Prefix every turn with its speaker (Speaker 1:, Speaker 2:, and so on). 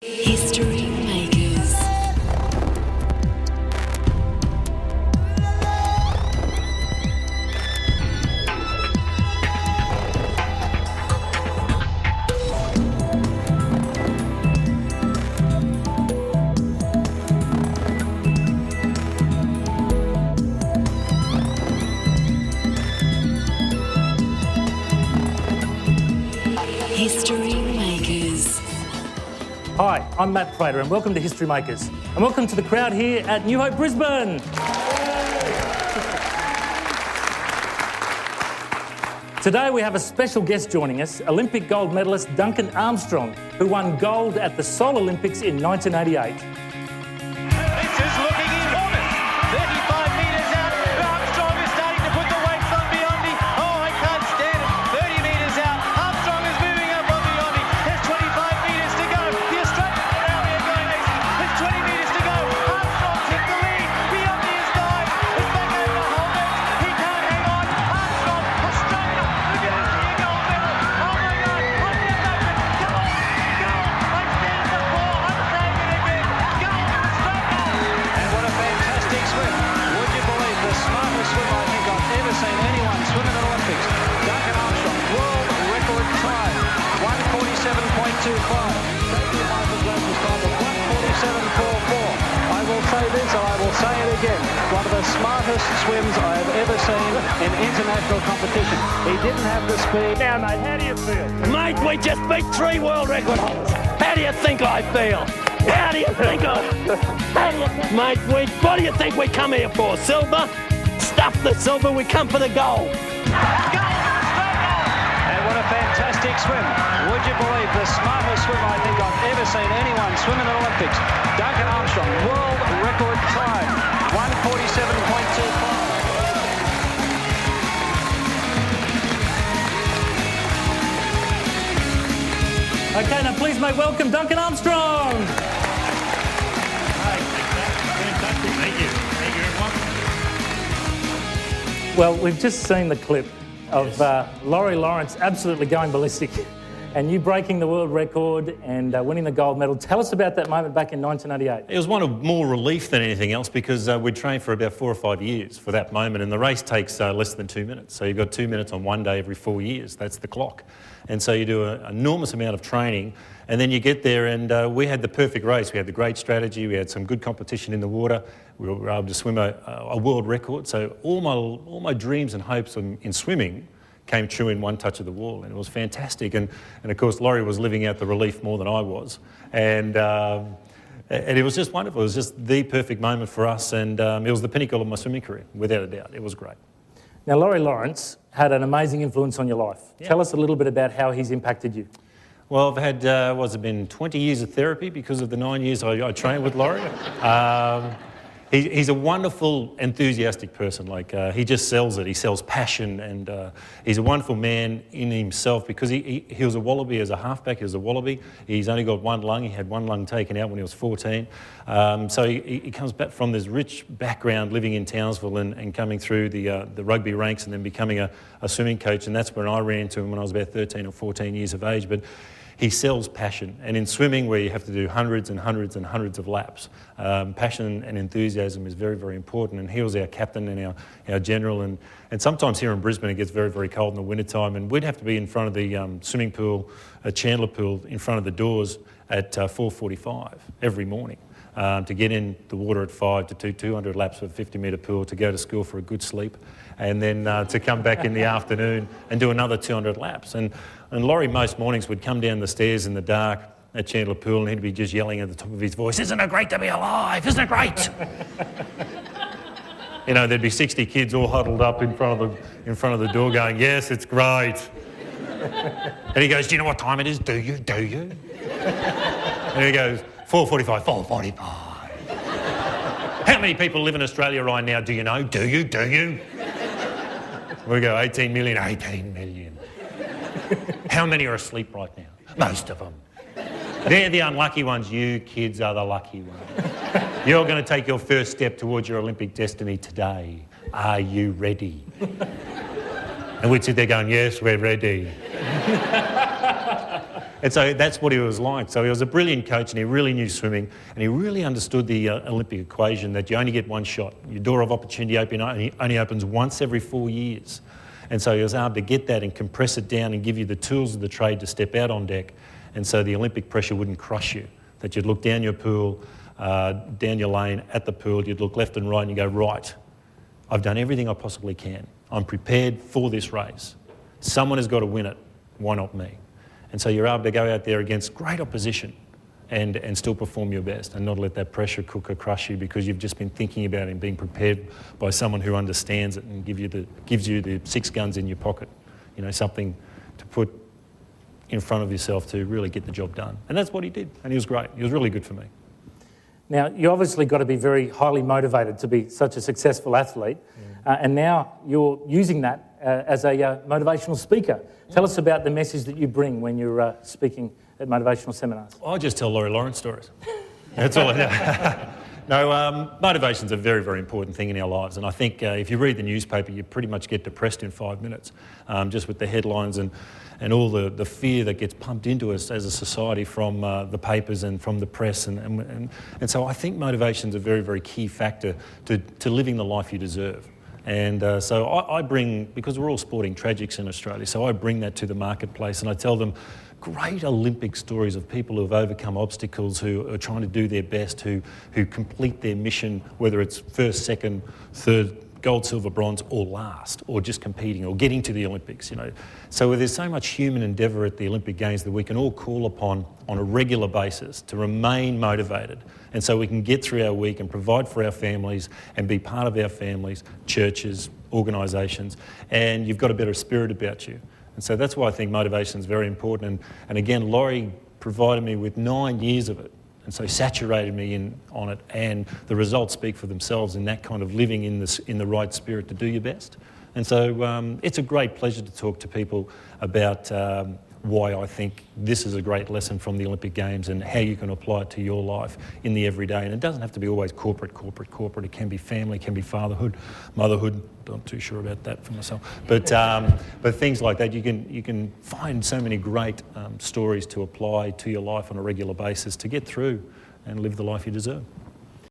Speaker 1: Historymakers. Historymakers.
Speaker 2: Hi, I'm Matt Prater and welcome to Historymakers. And welcome to the crowd here at New Hope, Brisbane. Today we have a special guest joining us, Olympic gold medalist Duncan Armstrong, who won gold at the Seoul Olympics in 1988.
Speaker 3: This is looking enormous. 35 metres out. Armstrong is starting to put the weights on Biondi. Oh, I can't stand it. 30 metres out. Armstrong is moving up on Biondi. There's 25 metres to go. The Australian rally are going easy. There's 20 metres to go. Armstrong's hit the lead. Biondi has died. It's back over Holmes. He can't hang on. Armstrong, Australia. Look at this here gold medal. Oh my God. I'm the American. Come on. Gold. I stand the ball. I'm saying it again. Gold Australia. And what a fantastic swim. Would you believe the smartest swim I think I've ever seen anyone swim in the Olympics? Duncan Armstrong, world record time, 147.25. Safety Michael Jones' time of 147.44. I will say this and I will say it again. One of the smartest swims I have ever seen in international competition. He didn't have the speed. Now, mate, how do you feel?
Speaker 4: Mate, we just beat 3 world record holders. How do you think I feel? How do you think Mate, what do you think we come here for? Silver? Stuff the silver, we come for the gold.
Speaker 3: And what a fantastic swim. Would you believe the smartest swim I think I've ever seen anyone swim in the Olympics? Duncan Armstrong, world record time, 147.25.
Speaker 2: Okay, now please make welcome Duncan Armstrong.
Speaker 5: Fantastic, thank you. Thank you, everyone.
Speaker 2: Well, we've just seen the clip of Laurie Lawrence absolutely going ballistic and you breaking the world record and winning the gold medal. Tell us about that moment back in 1988.
Speaker 5: It was one of more relief than anything else because we'd trained for about 4 or 5 years for that moment, and the race takes less than 2 minutes. So you've got 2 minutes on one day every 4 years. That's the clock. And so you do an enormous amount of training, and then you get there, and we had the perfect race. We had the great strategy. We had some good competition in the water. We were able to swim a world record. So all my dreams and hopes in swimming came true in one touch of the wall, and it was fantastic. And of course, Laurie was living out the relief more than I was, and it was just wonderful. It was just the perfect moment for us, and it was the pinnacle of my swimming career, without a doubt. It was great.
Speaker 2: Now, Laurie Lawrence had an amazing influence on your life.
Speaker 5: Yeah.
Speaker 2: Tell us a little bit about how he's impacted you.
Speaker 5: Well, I've had, what's it been, 20 years of therapy because of the 9 years I trained with Laurie. He's a wonderful, enthusiastic person. Like, he just sells it. He sells passion, and he's a wonderful man in himself because he was a wallaby as a halfback. He was a wallaby. He's only got one lung. He had one lung taken out when he was 14. So he comes back from this rich background, living in Townsville and coming through the rugby ranks and then becoming a swimming coach. And that's when I ran into him when I was about 13 or 14 years of age. But he sells passion, and in swimming where you have to do hundreds and hundreds and hundreds of laps, passion and enthusiasm is very, very important, and he was our captain and our general, and sometimes here in Brisbane it gets very, very cold in the wintertime, and we'd have to be in front of the swimming pool, Chandler pool, in front of the doors at 4:45 every morning. To get in the water at 5 to do 200 laps of a 50-metre pool, to go to school for a good sleep, and then to come back in the afternoon and do another 200 laps. And Laurie most mornings would come down the stairs in the dark at Chandler Pool and he'd be just yelling at the top of his voice, "Isn't it great to be alive? Isn't it great?" You know, there'd be 60 kids all huddled up in front of the door going, "Yes, it's great." And he goes, "Do you know what time it is? Do you? Do you?" And he goes, 4:45, 4:45. How many people live in Australia right now? Do you know? Do you? Do you? We go, 18 million, 18 million. How many are asleep right now? Most of them. They're the unlucky ones. You kids are the lucky ones. You're going to take your first step towards your Olympic destiny today. Are you ready? And we'd sit there going, "Yes, we're ready." And so that's what he was like. So he was a brilliant coach and he really knew swimming and he really understood the Olympic equation that you only get one shot. Your door of opportunity only opens once every 4 years. And so he was able to get that and compress it down and give you the tools of the trade to step out on deck. And so the Olympic pressure wouldn't crush you. That you'd look down your pool, down your lane at the pool, you'd look left and right and you go, right, I've done everything I possibly can. I'm prepared for this race. Someone has got to win it. Why not me? And so you're able to go out there against great opposition and still perform your best and not let that pressure cooker crush you because you've just been thinking about it and being prepared by someone who understands it and gives you the 6 guns in your pocket, you know, something to put in front of yourself to really get the job done. And that's what he did, and he was great. He was really good for me.
Speaker 2: Now, you obviously got to be very highly motivated to be such a successful athlete, and now you're using that as a motivational speaker. Tell us about the message that you bring when you're speaking at motivational seminars.
Speaker 5: I just tell Laurie Lawrence stories. That's all I do. No, motivation's a very, very important thing in our lives, and I think if you read the newspaper, you pretty much get depressed in 5 minutes, just with the headlines and all the fear that gets pumped into us as a society from the papers and from the press, and so I think motivation's a very, very key factor to living the life you deserve. And so I bring, because we're all sporting tragics in Australia, so I bring that to the marketplace and I tell them great Olympic stories of people who have overcome obstacles, who are trying to do their best, who complete their mission, whether it's first, second, third, gold, silver, bronze, or last, or just competing, or getting to the Olympics, you know. So there's so much human endeavour at the Olympic Games that we can all call upon on a regular basis to remain motivated. And so we can get through our week and provide for our families and be part of our families, churches, organisations, and you've got a better spirit about you. And so that's why I think motivation is very important. And again, Laurie provided me with 9 years of it. And so saturated me on it, and the results speak for themselves in that kind of living in the right spirit to do your best. And so it's a great pleasure to talk to people about why I think this is a great lesson from the Olympic Games and how you can apply it to your life in the everyday. And it doesn't have to be always corporate. It can be family, it can be fatherhood, motherhood. I'm not too sure about that for myself. But things like that, you can find so many great stories to apply to your life on a regular basis to get through and live the life you deserve.